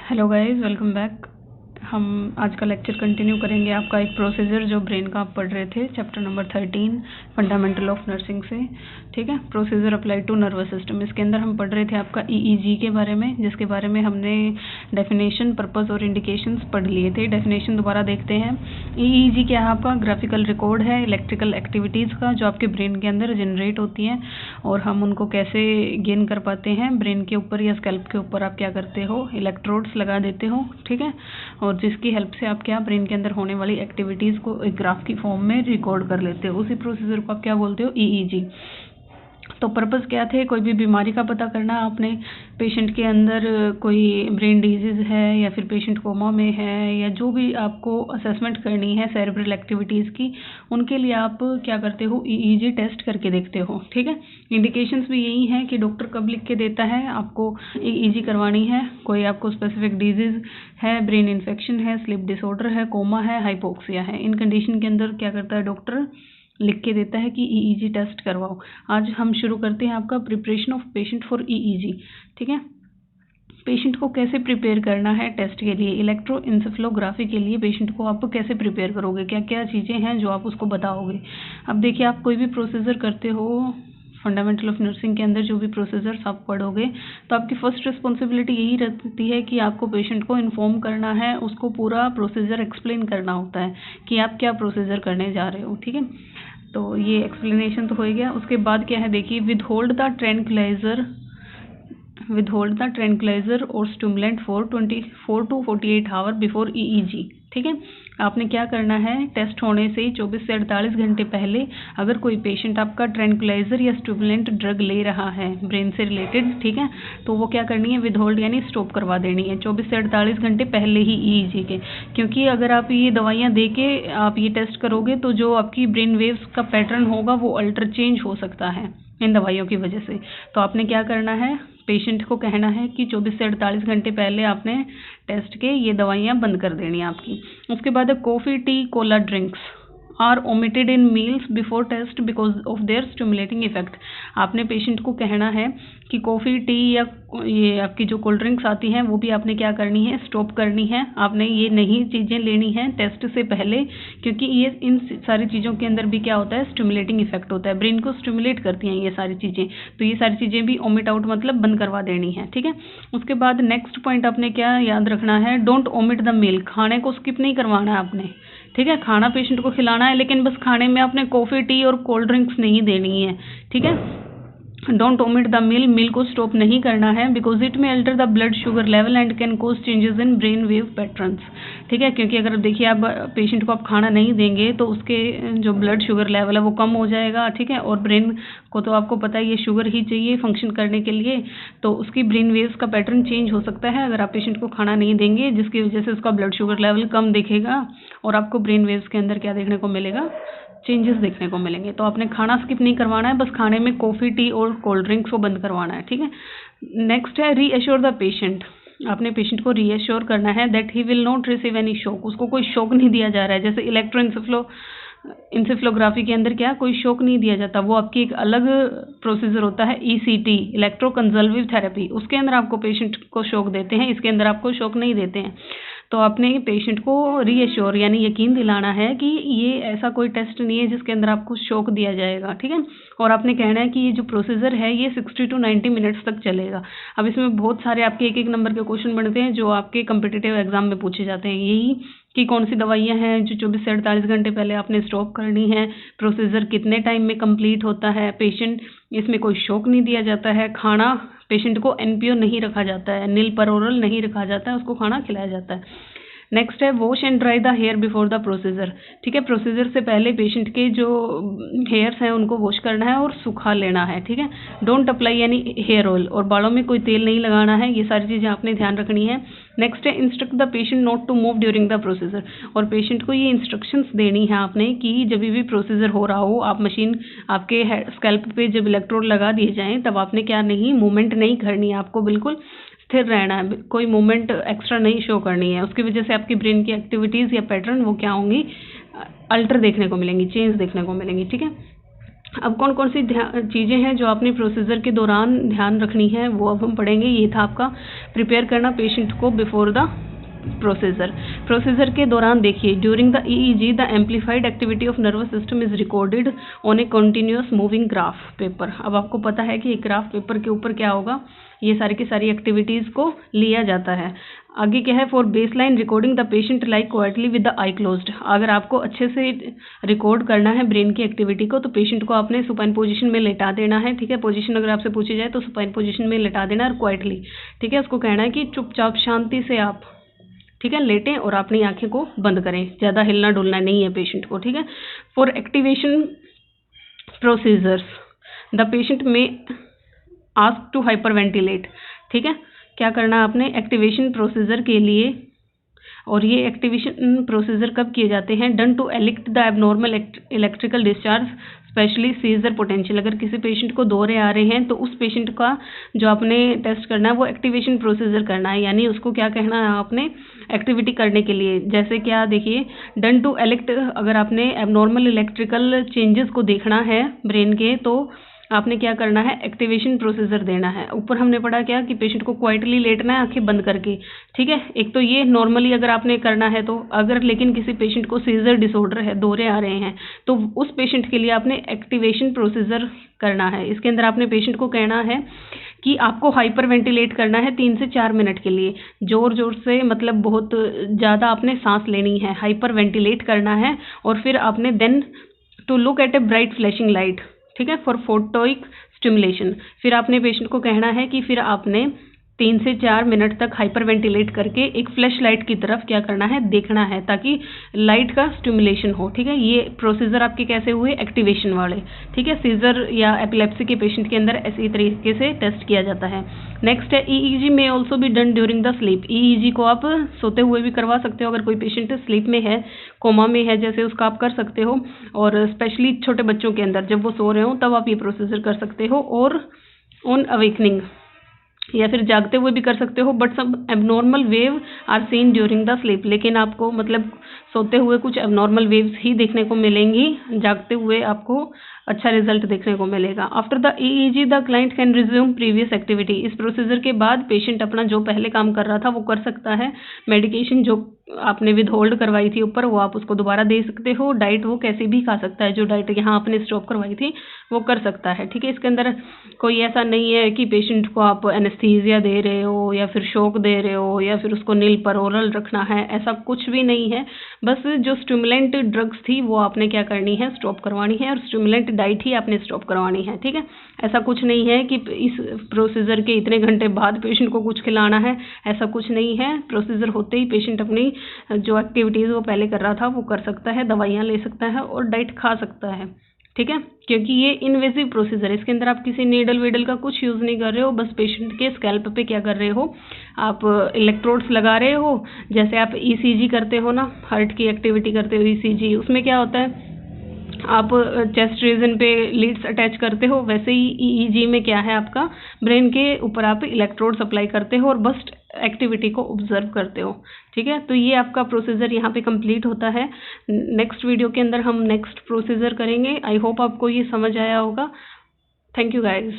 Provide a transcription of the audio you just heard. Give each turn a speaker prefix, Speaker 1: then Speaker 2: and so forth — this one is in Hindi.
Speaker 1: Hello guys, welcome back. हम आज का लेक्चर कंटिन्यू करेंगे आपका एक प्रोसीजर जो ब्रेन का आप पढ़ रहे थे, chapter number 13 fundamental of nursing से। ठीक है, procedure apply to nervous system. इसके अंदर हम पढ़ रहे थे आपका ईईजी के बारे में, जिसके बारे में हमने डेफिनेशन, पर्पस और इंडिकेशंस पढ़ लिए थे। डेफिनेशन दोबारा देखते हैं। ईईजी क्या है? आपका ग्राफिकल रिकॉर्ड है इलेक्ट्रिकल एक्टिविटीज़ का जो आपके ब्रेन के अंदर जनरेट होती हैं, और हम उनको कैसे गेन कर पाते हैं। ब्रेन के ऊपर या स्कैल्प के ऊपर आप क्या करते हो, इलेक्ट्रोड्स लगा देते हो। ठीक है, और जिसकी हेल्प से आप क्या ब्रेन के अंदर होने वाली एक्टिविटीज़ को एक ग्राफ की फॉर्म में रिकॉर्ड कर लेते हो। उसी प्रोसीजर को आप क्या बोलते हो, ईईजी। तो पर्पस क्या थे? कोई भी बीमारी का पता करना, आपने पेशेंट के अंदर कोई ब्रेन डिजीज़ है या फिर पेशेंट कोमा में है, या जो भी आपको असेसमेंट करनी है सेरेब्रल एक्टिविटीज़ की, उनके लिए आप क्या करते हो, ईईजी टेस्ट करके देखते हो। ठीक है, इंडिकेशंस भी यही है कि डॉक्टर कब लिख के देता है आपको ईईजी करवानी है। कोई आपको स्पेसिफिक डिजीज़ है, ब्रेन इन्फेक्शन है, स्लीप डिसऑर्डर है, कोमा है, हाइपोक्सिया है, इन कंडीशन के अंदर क्या करता है डॉक्टर, लिख के देता है कि ईईजी टेस्ट करवाओ। आज हम शुरू करते हैं आपका preparation of patient for EEG. ठीक है, पेशेंट को कैसे प्रिपेयर करना है टेस्ट के लिए, इलेक्ट्रोएन्सेफेलोग्राफी के लिए पेशेंट को आप कैसे प्रिपेयर करोगे, क्या क्या चीज़ें हैं जो आप उसको बताओगे। अब देखिए, आप कोई भी प्रोसीजर करते हो फंडामेंटल ऑफ नर्सिंग के अंदर, जो भी प्रोसीजर्स आप पढ़ोगे, तो आपकी फर्स्ट रिस्पॉन्सिबिलिटी यही रहती है कि आपको पेशेंट को इन्फॉर्म करना है, उसको पूरा प्रोसीजर एक्सप्लेन करना होता है कि आप क्या प्रोसीजर करने जा रहे हो। ठीक है, तो ये एक्सप्लेनेशन तो हो गया। उसके बाद क्या है, देखिए, विदहोल्ड द ट्रैंक्विलाइजर और stimulant for 24 to 48 hour before EEG. ठीक है, आपने क्या करना है, टेस्ट होने से 24 से 48 घंटे पहले अगर कोई पेशेंट आपका ट्रैंक्विलाइजर या स्टिमुलेंट ड्रग ले रहा है ब्रेन से रिलेटेड, ठीक है, तो वो क्या करनी है, विदहोल्ड यानी स्टॉप करवा देनी है 24 से 48 घंटे पहले ही ईईजी के। क्योंकि अगर आप ये दवाइयाँ दे के आप ये टेस्ट करोगे तो जो आपकी ब्रेन वेव्स का पैटर्न होगा वो अल्टर चेंज हो सकता है इन दवाइयों की वजह से। तो आपने क्या करना है, पेशेंट को कहना है कि 24 से 48 घंटे पहले आपने टेस्ट के ये दवाइयाँ बंद कर देनी है आपकी। उसके बाद coffee, tea, cola drinks are omitted in meals before test because of their stimulating effect. आपने पेशेंट को कहना है कि कॉफ़ी, टी या ये आपकी जो कोल्ड ड्रिंक्स आती हैं वो भी आपने क्या करनी है, स्टॉप करनी है। आपने ये नहीं चीज़ें लेनी हैं टेस्ट से पहले, क्योंकि ये इन सारी चीज़ों के अंदर भी क्या होता है, स्टिमुलेटिंग इफेक्ट होता है, ब्रेन को स्टिमुलेट करती हैं ये सारी चीज़ें। तो ये सारी चीज़ें भी ओमिट आउट मतलब बंद करवा देनी है। ठीक है, उसके बाद नेक्स्ट पॉइंट आपने क्या याद रखना है, डोंट ओमिट द मील। खाने को स्किप नहीं करवाना है आपने। ठीक है, खाना पेशेंट को खिलाना है, लेकिन बस खाने में आपने कॉफ़ी, टी और कोल्ड ड्रिंक्स नहीं देनी है। ठीक है, don't omit the meal, meal को स्टॉप नहीं करना है, because it may alter the blood sugar level and can cause changes in brain wave patterns. ठीक है, क्योंकि अगर देखिए आप पेशेंट को आप खाना नहीं देंगे तो उसके जो ब्लड शुगर लेवल है वो कम हो जाएगा। ठीक है, और ब्रेन को तो आपको पता है ये शुगर ही चाहिए फंक्शन करने के लिए, तो उसकी ब्रेन वेव्स का पैटर्न चेंज हो सकता है अगर आप पेशेंट को खाना नहीं देंगे, जिसकी वजह से उसका ब्लड शुगर लेवल कम दिखेगा और आपको ब्रेन वेव्स के अंदर क्या देखने को मिलेगा, चेंजेस देखने को मिलेंगे। तो आपने खाना स्किप नहीं करवाना है, बस खाने में कॉफ़ी, टी और कोल्ड ड्रिंक्स को बंद करवाना है। ठीक है, नेक्स्ट है रीअश्योर द पेशेंट। आपने पेशेंट को रीअश्योर करना है that he will not receive any shock. उसको कोई शॉक नहीं दिया जा रहा है, जैसे इलेक्ट्रोएन्सेफेलोग्राफी के अंदर क्या कोई शॉक नहीं दिया जाता, वो आपकी एक अलग प्रोसीजर होता है ईसीटी, इलेक्ट्रोकंसल्टिव थेरेपी, उसके अंदर आपको पेशेंट को शॉक देते हैं, इसके अंदर आपको शॉक नहीं देते हैं। तो आपने पेशेंट को रीअश्योर यानी यकीन दिलाना है कि ये ऐसा कोई टेस्ट नहीं है जिसके अंदर आपको शॉक दिया जाएगा। ठीक है, और आपने कहना है कि ये जो प्रोसीजर है ये 60 to 90 मिनट्स तक चलेगा। अब इसमें बहुत सारे आपके एक नंबर के क्वेश्चन बनते हैं जो आपके कम्पिटिटिव एग्जाम में पूछे जाते हैं, यही कि कौन सी दवाइयाँ हैं जो 24 से 48 घंटे पहले आपने स्टॉप करनी है, प्रोसीजर कितने टाइम में कंप्लीट होता है, पेशेंट इसमें कोई शॉक नहीं दिया जाता है, खाना पेशेंट को एनपीओ नहीं रखा जाता है, नील पर ओरल नहीं रखा जाता है, उसको खाना खिलाया जाता है। नेक्स्ट है wash and dry the hair before the procedure. ठीक है, प्रोसीजर से पहले पेशेंट के जो हेयर्स हैं उनको वॉश करना है और सुखा लेना है। ठीक है, डोंट अप्लाई यानी हेयर ऑयल, और बालों में कोई तेल नहीं लगाना है, ये सारी चीज़ें आपने ध्यान रखनी है। नेक्स्ट है instruct the patient not to move during the procedure, और पेशेंट को ये इंस्ट्रक्शंस देनी है आपने कि जब भी प्रोसीजर हो रहा हो, आप मशीन आपके स्कैल्प पे जब इलेक्ट्रोड लगा दिए जाएँ तब आपने क्या नहीं, मूवमेंट नहीं करनी है, आपको बिल्कुल स्थिर रहना है, कोई मूवमेंट एक्स्ट्रा नहीं शो करनी है। उसकी वजह से आपकी ब्रेन की एक्टिविटीज़ या पैटर्न वो क्या होंगी, अल्टर देखने को मिलेंगी, चेंज देखने को मिलेंगी। ठीक है, अब कौन कौन सी चीज़ें हैं जो आपने प्रोसीजर के दौरान ध्यान रखनी है वो अब हम पढ़ेंगे। ये था आपका प्रिपेयर करना पेशेंट को बिफोर द प्रोसीजर के दौरान देखिए, during the EEG the amplified activity of nervous system is recorded on A continuous moving graph paper. अब आपको पता है कि एक ग्राफ पेपर के ऊपर क्या होगा, ये सारी की सारी एक्टिविटीज़ को लिया जाता है। आगे क्या है, for baseline recording the patient like quietly with the I closed. अगर आपको अच्छे से रिकॉर्ड करना है ब्रेन की एक्टिविटी को तो पेशेंट को आपने सुपाइन पोजीशन में लेटा देना है। ठीक है, पोजीशन अगर आपसे पूछी जाए तो सुपाइन पोजीशन में लेटा देना और क्वाइटली, ठीक है, उसको कहना है कि चुपचाप शांति से आप, ठीक है, लेटें और अपनी आंखें को बंद करें, ज़्यादा हिलना डुलना नहीं है पेशेंट को। ठीक है, for activation procedures the patient में आस्क टू हाइपर वेंटिलेट। ठीक है, क्या करना है आपने एक्टिवेशन प्रोसीजर के लिए, और ये एक्टिवेशन प्रोसीजर कब किए जाते हैं, done to elicit the abnormal electrical discharge specially seizure potential. अगर किसी पेशेंट को दौरे आ रहे हैं तो उस पेशेंट का जो आपने टेस्ट करना है वो एक्टिवेशन प्रोसीजर करना है, यानी उसको क्या कहना है आपने एक्टिविटी करने के लिए। जैसे क्या देखिए, डन टू एलिक्ट, अगर आपने एबनॉर्मल इलेक्ट्रिकल चेंजेस को देखना है ब्रेन के तो आपने क्या करना है एक्टिवेशन प्रोसीजर देना है। ऊपर हमने पढ़ा क्या कि पेशेंट को क्वाइटली लेटना है आंखें बंद करके। ठीक है, एक तो ये नॉर्मली अगर आपने करना है तो, अगर लेकिन किसी पेशेंट को सीजर डिसऑर्डर है, दौरे आ रहे हैं, तो उस पेशेंट के लिए आपने एक्टिवेशन प्रोसीजर करना है। इसके अंदर आपने पेशेंट को कहना है कि आपको हाइपर वेंटिलेट करना है 3 से 4 मिनट के लिए, जोर जोर से, मतलब बहुत ज़्यादा आपने सांस लेनी है, हाइपर वेंटिलेट करना है। और फिर आपने then to look at a bright flashing light, ठीक है, फॉर फोटोइक स्टिमुलेशन। फिर आपने पेशेंट को कहना है कि फिर आपने 3 से 4 मिनट तक हाइपर वेंटिलेट करके एक फ्लैश लाइट की तरफ क्या करना है, देखना है, ताकि लाइट का स्टिमुलेशन हो। ठीक है, ये प्रोसीजर आपके कैसे हुए, एक्टिवेशन वाले। ठीक है, सीजर या एपिलेप्सी के पेशेंट के अंदर ऐसी तरीके से टेस्ट किया जाता है। नेक्स्ट है ईईजी में also be done during the sleep. EEG को आप सोते हुए भी करवा सकते हो, अगर कोई पेशेंट स्लीप में है, कोमा में है जैसे, उसका आप कर सकते हो। और स्पेशली छोटे बच्चों के अंदर जब वो सो रहे हो तब आप ये प्रोसीजर कर सकते हो। और ऑन अवेकनिंग या फिर जागते हुए भी कर सकते हो, बट सब abnormal wave are seen during the sleep. लेकिन आपको मतलब सोते हुए कुछ एबनॉर्मल वेव्स ही देखने को मिलेंगी, जागते हुए आपको अच्छा रिजल्ट देखने को मिलेगा। After the EEG the client can resume previous activity. इस प्रोसीजर के बाद पेशेंट अपना जो पहले काम कर रहा था वो कर सकता है। मेडिकेशन जो आपने विद होल्ड करवाई थी ऊपर वो आप उसको दोबारा दे सकते हो। डाइट वो कैसे भी खा सकता है, जो डाइट यहाँ आपने स्टॉप करवाई थी वो कर सकता है। ठीक है, इसके अंदर कोई ऐसा नहीं है कि पेशेंट को आप एनेस्थीसिया दे रहे हो या फिर शॉक दे रहे हो या फिर उसको नील पर ओरल रखना है, ऐसा कुछ भी नहीं है। बस जो स्टिमुलेंट ड्रग्स थी वो आपने क्या करनी है, स्टॉप करवानी है, और स्टिमुलेंट डाइट ही आपने स्टॉप करवानी है। ठीक है, ऐसा कुछ नहीं है कि इस प्रोसीजर के इतने घंटे बाद पेशेंट को कुछ खिलाना है, ऐसा कुछ नहीं है। प्रोसीजर होते ही पेशेंट अपनी जो एक्टिविटीज़ वो पहले कर रहा था वो कर सकता है, दवाइयाँ ले सकता है और डाइट खा सकता है। ठीक है, क्योंकि ये इन्वेसिव प्रोसीजर है, इसके अंदर आप किसी नीडल वीडल का कुछ यूज़ नहीं कर रहे हो, बस पेशेंट के स्कैल्प पे क्या कर रहे हो, आप इलेक्ट्रोड्स लगा रहे हो। जैसे आप ईसीजी करते हो ना, हार्ट की एक्टिविटी करते हो ईसीजी, उसमें क्या होता है आप चेस्ट रीजन पे लीड्स अटैच करते हो, वैसे ही ईईजी में क्या है आपका ब्रेन के ऊपर आप इलेक्ट्रोड सप्लाई करते हो और बस एक्टिविटी को ऑब्जर्व करते हो। ठीक है, तो ये आपका प्रोसीजर यहाँ पे कंप्लीट होता है। नेक्स्ट वीडियो के अंदर हम नेक्स्ट प्रोसीजर करेंगे। आई होप आपको ये समझ आया होगा। Thank you guys.